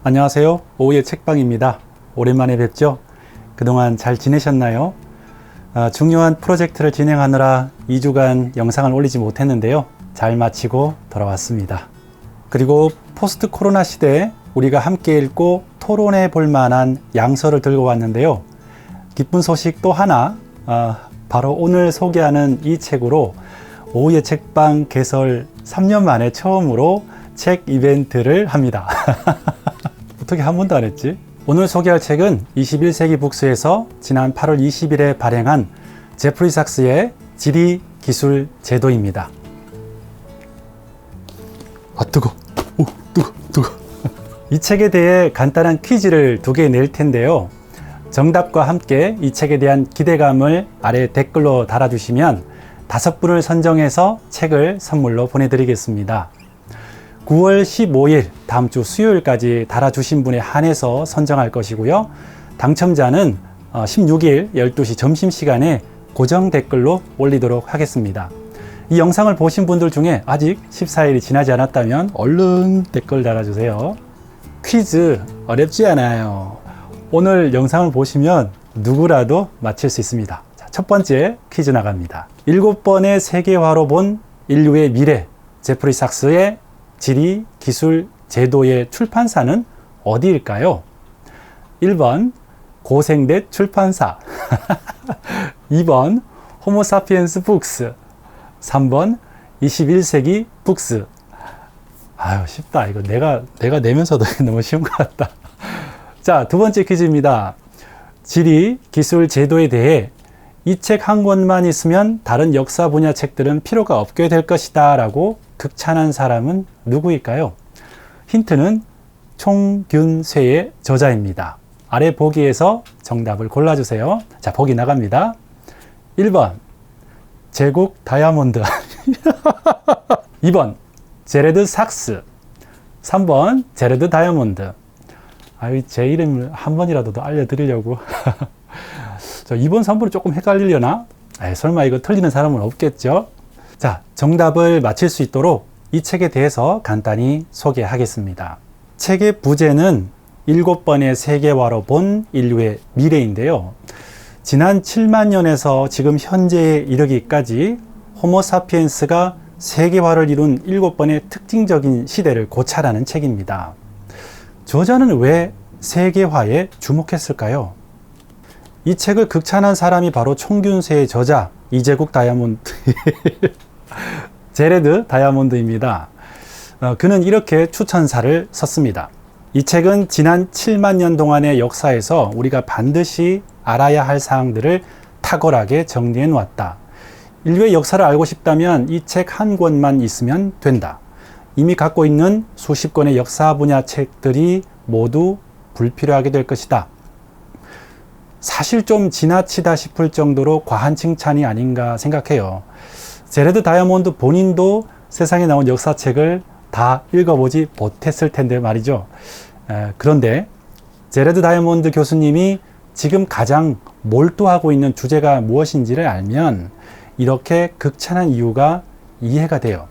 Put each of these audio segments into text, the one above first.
안녕하세요. 오후의 책방입니다. 오랜만에 뵙죠? 그동안 잘 지내셨나요? 중요한 프로젝트를 진행하느라 2주간 영상을 올리지 못했는데요. 잘 마치고 돌아왔습니다. 그리고 포스트 코로나 시대에 우리가 함께 읽고 토론해 볼 만한 양서를 들고 왔는데요. 기쁜 소식 또 하나, 바로 오늘 소개하는 이 책으로 오후의 책방 개설 3년 만에 처음으로 책 이벤트를 합니다. 어떻게 한 번도 안 했지? 오늘 소개할 책은 21세기 북스에서 지난 8월 20일에 발행한 제프리 삭스의 지리, 기술, 제도입니다. 뜨거. 뜨거. 이 책에 대해 간단한 퀴즈를 2개 낼 텐데요. 정답과 함께 이 책에 대한 기대감을 아래 댓글로 달아주시면 5분을 선정해서 책을 선물로 보내드리겠습니다. 9월 15일 다음 주 수요일까지 달아주신 분에 한해서 선정할 것이고요. 당첨자는 16일 12시 점심시간에 고정 댓글로 올리도록 하겠습니다. 이 영상을 보신 분들 중에 아직 14일이 지나지 않았다면 얼른 댓글 달아주세요. 퀴즈 어렵지 않아요. 오늘 영상을 보시면 누구라도 맞힐 수 있습니다. 자, 첫 번째 퀴즈 나갑니다. 7번의 세계화로 본 인류의 미래, 제프리 삭스의 지리, 기술, 제도의 출판사는 어디일까요? 1번 고생댓 출판사, 2번 호모사피엔스 북스, 3번 21세기 북스. 아유, 쉽다. 이거 내가 내면서도 너무 쉬운 것 같다. 자, 두 번째 퀴즈입니다. 지리, 기술, 제도에 대해 이 책 한 권만 있으면 다른 역사 분야 책들은 필요가 없게 될 것이다 라고 극찬한 사람은 누구일까요? 힌트는 총균쇠의 저자입니다. 아래 보기에서 정답을 골라주세요. 자, 보기 나갑니다. 1번 제국 다이아몬드, 2번 제레드 삭스, 3번 제레드 다이아몬드. 제 이름을 한 번이라도 더 알려드리려고. 2번, 3번은 조금 헷갈리려나? 설마 이거 틀리는 사람은 없겠죠? 자, 정답을 맞힐 수 있도록 이 책에 대해서 간단히 소개하겠습니다. 책의 부제는 7번의 세계화로 본 인류의 미래인데요. 지난 7만 년에서 지금 현재에 이르기까지 호모사피엔스가 세계화를 이룬 7번의 특징적인 시대를 고찰하는 책입니다. 저자는 왜 세계화에 주목했을까요? 이 책을 극찬한 사람이 바로 총균쇠의 저자 이제국 다이아몬드 제레드 다이아몬드입니다. 그는 이렇게 추천사를 썼습니다. 이 책은 지난 7만 년 동안의 역사에서 우리가 반드시 알아야 할 사항들을 탁월하게 정리해 놓았다. 인류의 역사를 알고 싶다면 이 책 한 권만 있으면 된다. 이미 갖고 있는 수십 권의 역사 분야 책들이 모두 불필요하게 될 것이다. 사실 좀 지나치다 싶을 정도로 과한 칭찬이 아닌가 생각해요. 제레드 다이아몬드 본인도 세상에 나온 역사책을 다 읽어보지 못했을 텐데 말이죠. 그런데 제레드 다이아몬드 교수님이 지금 가장 몰두하고 있는 주제가 무엇인지를 알면 이렇게 극찬한 이유가 이해가 돼요.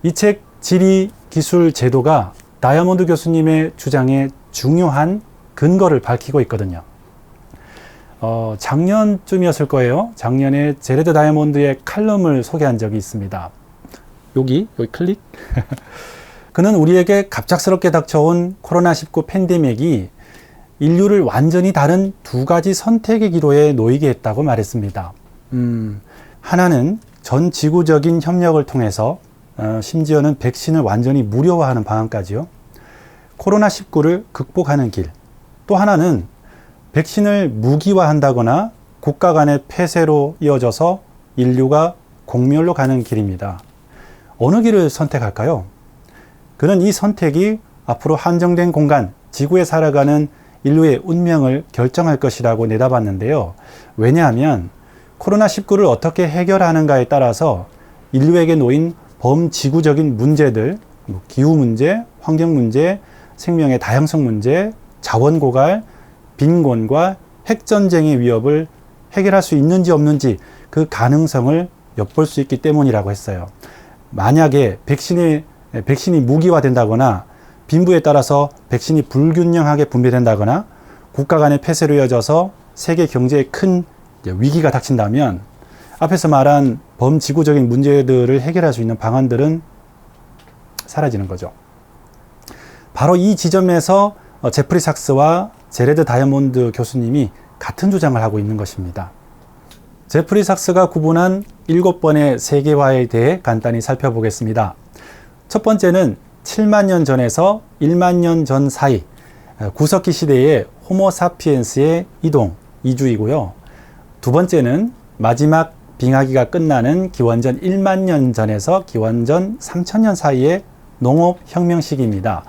이 책 지리, 기술, 제도가 다이아몬드 교수님의 주장에 중요한 근거를 밝히고 있거든요. 작년쯤이었을 거예요. 작년에 제레드 다이아몬드의 칼럼을 소개한 적이 있습니다. 여기 클릭. 그는 우리에게 갑작스럽게 닥쳐온 코로나19 팬데믹이 인류를 완전히 다른 2가지 선택의 기로에 놓이게 했다고 말했습니다. 하나는 전 지구적인 협력을 통해서 심지어는 백신을 완전히 무료화하는 방안까지요. 코로나19를 극복하는 길. 또 하나는 백신을 무기화한다거나 국가 간의 폐쇄로 이어져서 인류가 공멸로 가는 길입니다. 어느 길을 선택할까요? 그는 이 선택이 앞으로 한정된 공간, 지구에 살아가는 인류의 운명을 결정할 것이라고 내다봤는데요. 왜냐하면 코로나19를 어떻게 해결하는가에 따라서 인류에게 놓인 범지구적인 문제들, 기후 문제, 환경 문제, 생명의 다양성 문제, 자원 고갈, 빈곤과 핵전쟁의 위협을 해결할 수 있는지 없는지 그 가능성을 엿볼 수 있기 때문이라고 했어요. 만약에 백신이 무기화된다거나 빈부에 따라서 백신이 불균형하게 분배된다거나 국가 간의 폐쇄로 이어져서 세계 경제에 큰 위기가 닥친다면 앞에서 말한 범지구적인 문제들을 해결할 수 있는 방안들은 사라지는 거죠. 바로 이 지점에서 제프리 삭스와 제레드 다이아몬드 교수님이 같은 주장을 하고 있는 것입니다. 제프리 삭스가 구분한 7번의 세계화에 대해 간단히 살펴보겠습니다. 첫 번째는 7만 년 전에서 1만 년 전 사이 구석기 시대의 호모사피엔스의 이주이고요. 두 번째는 마지막 빙하기가 끝나는 기원전 1만 년 전에서 기원전 3천년 사이의 농업혁명 시기입니다.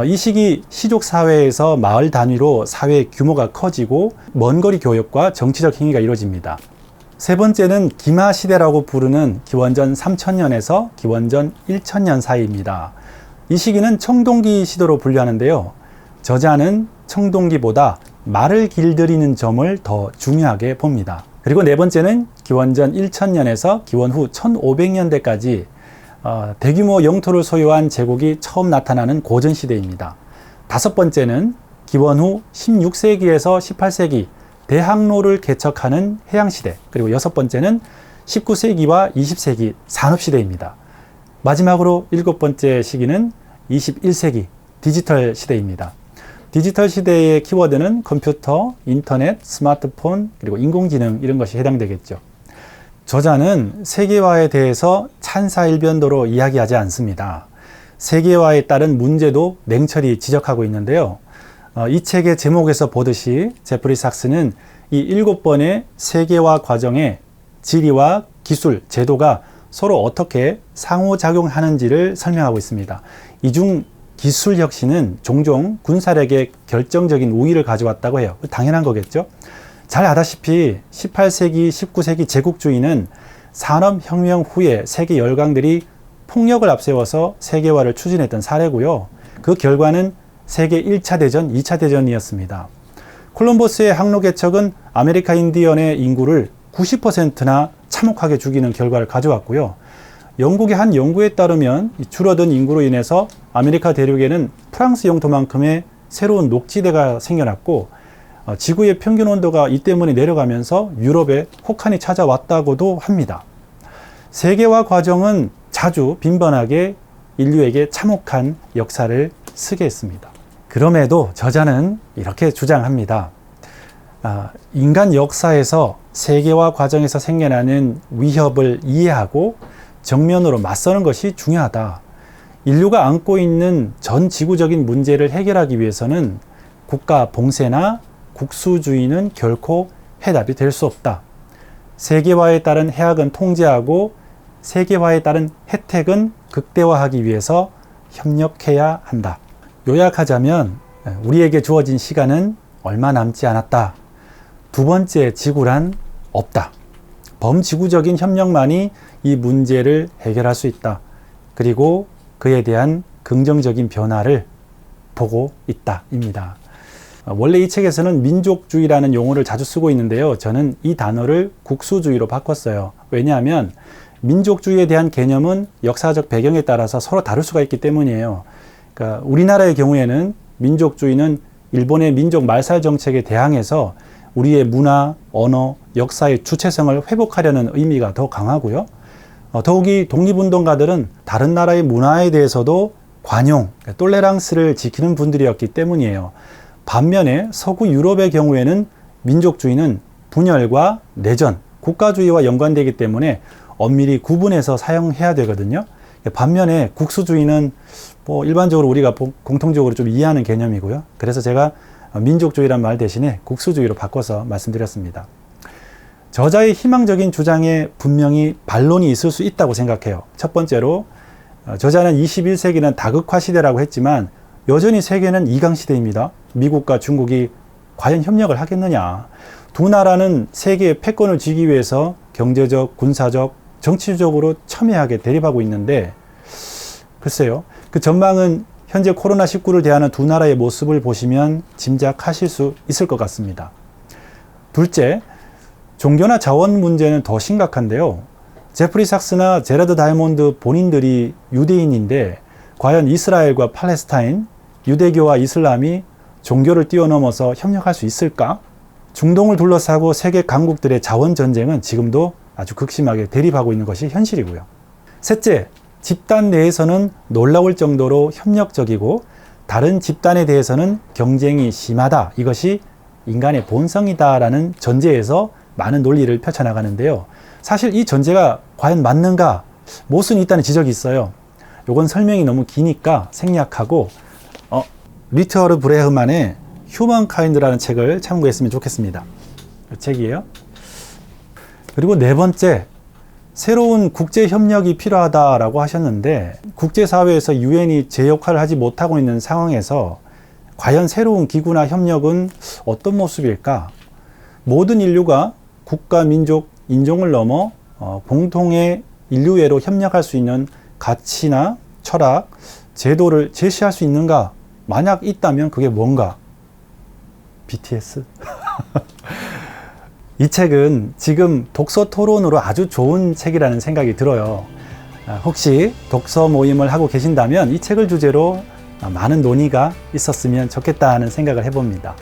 이 시기 시족사회에서 마을 단위로 사회의 규모가 커지고 먼거리 교역과 정치적 행위가 이루어집니다. 세 번째는 기마시대라고 부르는 기원전 3천년에서 기원전 1천년 사이입니다. 이 시기는 청동기 시대로 분류하는데요. 저자는 청동기보다 말을 길들이는 점을 더 중요하게 봅니다. 그리고 네 번째는 기원전 1000년에서 기원 후 1500년대까지 대규모 영토를 소유한 제국이 처음 나타나는 고전시대입니다. 다섯 번째는 기원 후 16세기에서 18세기 대항로를 개척하는 해양시대, 그리고 여섯 번째는 19세기와 20세기 산업시대입니다. 마지막으로 일곱 번째 시기는 21세기 디지털 시대입니다. 디지털 시대의 키워드는 컴퓨터, 인터넷, 스마트폰, 그리고 인공지능 이런 것이 해당되겠죠. 저자는 세계화에 대해서 찬사일변도로 이야기하지 않습니다. 세계화에 따른 문제도 냉철히 지적하고 있는데요. 이 책의 제목에서 보듯이 제프리 삭스는 이 7번의 세계화 과정의 지리와 기술, 제도가 서로 어떻게 상호작용하는지를 설명하고 있습니다. 이 중 기술 혁신은 종종 군사력에 결정적인 우위를 가져왔다고 해요. 당연한 거겠죠. 잘 아다시피 18세기, 19세기 제국주의는 산업혁명 후에 세계 열강들이 폭력을 앞세워서 세계화를 추진했던 사례고요. 그 결과는 세계 1차 대전, 2차 대전이었습니다. 콜럼버스의 항로 개척은 아메리카 인디언의 인구를 90%나 참혹하게 죽이는 결과를 가져왔고요. 영국의 한 연구에 따르면 줄어든 인구로 인해서 아메리카 대륙에는 프랑스 영토만큼의 새로운 녹지대가 생겨났고 지구의 평균 온도가 이 때문에 내려가면서 유럽에 혹한이 찾아왔다고도 합니다. 세계화 과정은 자주 빈번하게 인류에게 참혹한 역사를 쓰게 했습니다. 그럼에도 저자는 이렇게 주장합니다. 인간 역사에서 세계화 과정에서 생겨나는 위협을 이해하고 정면으로 맞서는 것이 중요하다. 인류가 안고 있는 전 지구적인 문제를 해결하기 위해서는 국가 봉쇄나 국수주의는 결코 해답이 될 수 없다. 세계화에 따른 해악은 통제하고 세계화에 따른 혜택은 극대화하기 위해서 협력해야 한다. 요약하자면 우리에게 주어진 시간은 얼마 남지 않았다. 두 번째 지구란 없다. 범지구적인 협력만이 이 문제를 해결할 수 있다. 그리고 그에 대한 긍정적인 변화를 보고 있다입니다. 원래 이 책에서는 민족주의라는 용어를 자주 쓰고 있는데요. 저는 이 단어를 국수주의로 바꿨어요. 왜냐하면 민족주의에 대한 개념은 역사적 배경에 따라서 서로 다를 수가 있기 때문이에요. 그러니까 우리나라의 경우에는 민족주의는 일본의 민족 말살 정책에 대항해서 우리의 문화, 언어, 역사의 주체성을 회복하려는 의미가 더 강하고요. 더욱이 독립운동가들은 다른 나라의 문화에 대해서도 관용, 톨레랑스를 지키는 분들이었기 때문이에요. 반면에 서구 유럽의 경우에는 민족주의는 분열과 내전, 국가주의와 연관되기 때문에 엄밀히 구분해서 사용해야 되거든요. 반면에 국수주의는 일반적으로 우리가 공통적으로 좀 이해하는 개념이고요. 그래서 제가 민족주의란 말 대신에 국수주의로 바꿔서 말씀드렸습니다. 저자의 희망적인 주장에 분명히 반론이 있을 수 있다고 생각해요. 첫 번째로 저자는 21세기는 다극화 시대라고 했지만 여전히 세계는 2강 시대입니다. 미국과 중국이 과연 협력을 하겠느냐. 두 나라는 세계의 패권을 쥐기 위해서 경제적, 군사적, 정치적으로 첨예하게 대립하고 있는데 글쎄요. 그 전망은 현재 코로나19를 대하는 두 나라의 모습을 보시면 짐작하실 수 있을 것 같습니다. 둘째, 종교나 자원 문제는 더 심각한데요. 제프리 삭스나 제라드 다이아몬드 본인들이 유대인인데 과연 이스라엘과 팔레스타인, 유대교와 이슬람이 종교를 뛰어넘어서 협력할 수 있을까? 중동을 둘러싸고 세계 강국들의 자원 전쟁은 지금도 아주 극심하게 대립하고 있는 것이 현실이고요. 셋째, 집단 내에서는 놀라울 정도로 협력적이고 다른 집단에 대해서는 경쟁이 심하다. 이것이 인간의 본성이다라는 전제에서 많은 논리를 펼쳐나가는데요. 사실 이 전제가 과연 맞는가? 모순이 있다는 지적이 있어요. 이건 설명이 너무 기니까 생략하고 리처드 브레흐만의 휴먼카인드라는 책을 참고했으면 좋겠습니다. 이 책이에요. 그리고 네 번째, 새로운 국제협력이 필요하다라고 하셨는데 국제사회에서 유엔이 제 역할을 하지 못하고 있는 상황에서 과연 새로운 기구나 협력은 어떤 모습일까? 모든 인류가 국가, 민족, 인종을 넘어 공통의 인류애로 협력할 수 있는 가치나 철학, 제도를 제시할 수 있는가? 만약 있다면 그게 뭔가? BTS? 이 책은 지금 독서 토론으로 아주 좋은 책이라는 생각이 들어요. 혹시 독서 모임을 하고 계신다면 이 책을 주제로 많은 논의가 있었으면 좋겠다는 생각을 해봅니다.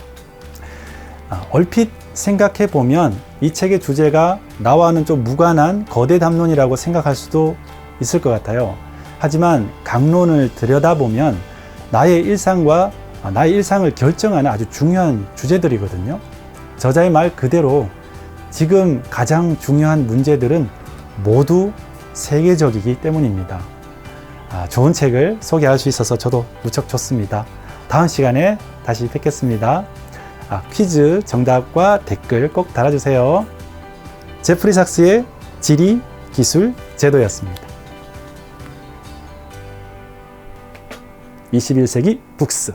얼핏 생각해 보면 이 책의 주제가 나와는 좀 무관한 거대 담론이라고 생각할 수도 있을 것 같아요. 하지만 강론을 들여다보면 나의 일상을 결정하는 아주 중요한 주제들이거든요. 저자의 말 그대로 지금 가장 중요한 문제들은 모두 세계적이기 때문입니다. 좋은 책을 소개할 수 있어서 저도 무척 좋습니다. 다음 시간에 다시 뵙겠습니다. 퀴즈 정답과 댓글 꼭 달아주세요. 제프리 삭스의 지리, 기술, 제도였습니다. 21세기 북스.